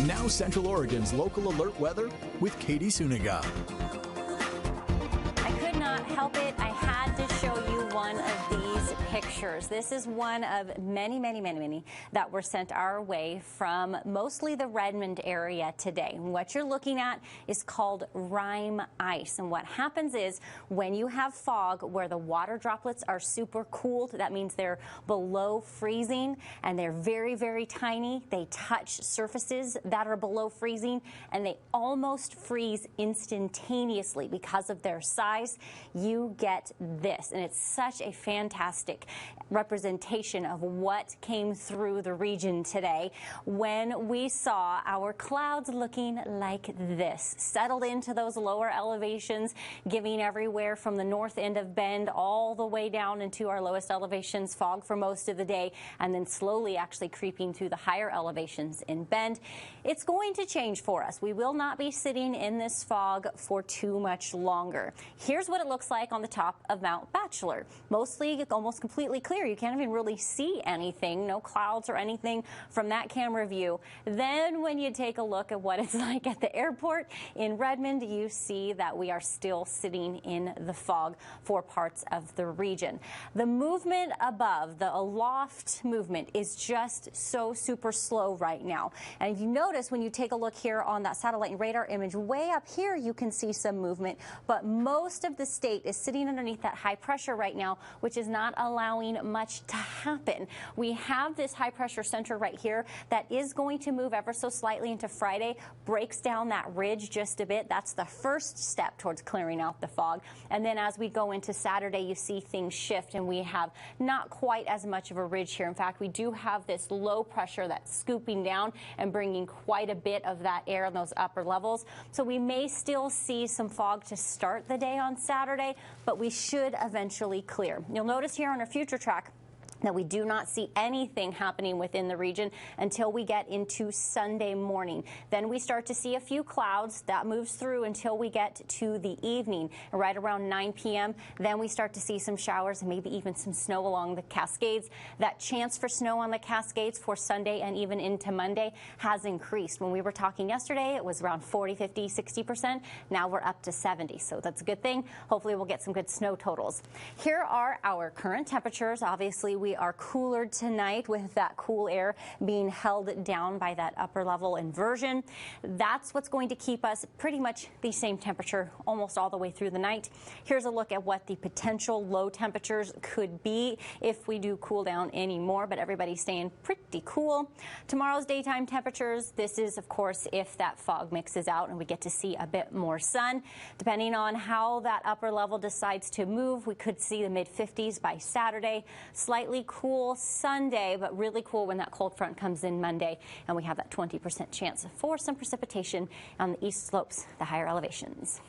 Now Central Oregon's local alert weather with Katie Suniga. I could not help it. I had to show you one of these pictures. This is one of many that were sent our way from mostly the Redmond area today. And what you're looking at is called rime ice. And what happens is when you have fog where the water droplets are super cooled, that means they're below freezing and they're very tiny. They touch surfaces that are below freezing and they almost freeze instantaneously because of their size. You get this, and it's such a fantastic representation of what came through the region today when we saw our clouds looking like this, settled into those lower elevations, giving everywhere from the north end of Bend all the way down into our lowest elevations, fog for most of the day, and then slowly actually creeping through the higher elevations in Bend. It's going to change for us. We will not be sitting in this fog for too much longer. Here's what it looks like on the top of Mount Bachelor. Mostly almost completely clear. You can't even really see anything, no clouds or anything from that camera view. Then when you take a look at what it's like at the airport in Redmond, you see that we are still sitting in the fog for parts of the region. The movement above, the aloft movement, is just so super slow right now. And if you notice when you take a look here on that satellite and radar image, way up here you can see some movement, but most of the state is sitting underneath that high pressure right now, which is not allowing much to happen. We have this high pressure center right here that is going to move ever so slightly into Friday, breaks down that ridge just a bit. That's the first step towards clearing out the fog. And then as we go into Saturday, you see things shift and we have not quite as much of a ridge here. In fact, we do have this low pressure that's scooping down and bringing quite a bit of that air in those upper levels. So we may still see some fog to start the day on Saturday, but we should eventually clear. You'll notice here on our future track that we do not see anything happening within the region until we get into Sunday morning. Then we start to see a few clouds. That moves through until we get to the evening, right around 9 p.m. Then we start to see some showers and maybe even some snow along the Cascades. That chance for snow on the Cascades for Sunday and even into Monday has increased. When we were talking yesterday, it was around 40, 50, 60%. Now we're up to 70, so that's a good thing. Hopefully we'll get some good snow totals. Here are our current temperatures. Obviously, we are cooler tonight with that cool air being held down by that upper level inversion. That's what's going to keep us pretty much the same temperature almost all the way through the night. Here's a look at what the potential low temperatures could be if we do cool down any more, but everybody's staying pretty cool. Tomorrow's daytime temperatures, this is of course if that fog mixes out and we get to see a bit more sun. Depending on how that upper level decides to move, we could see the mid-50s by Saturday. Slightly cool Sunday, but really cool when that cold front comes in Monday, and we have that 20% chance for some precipitation on the east slopes, the higher elevations.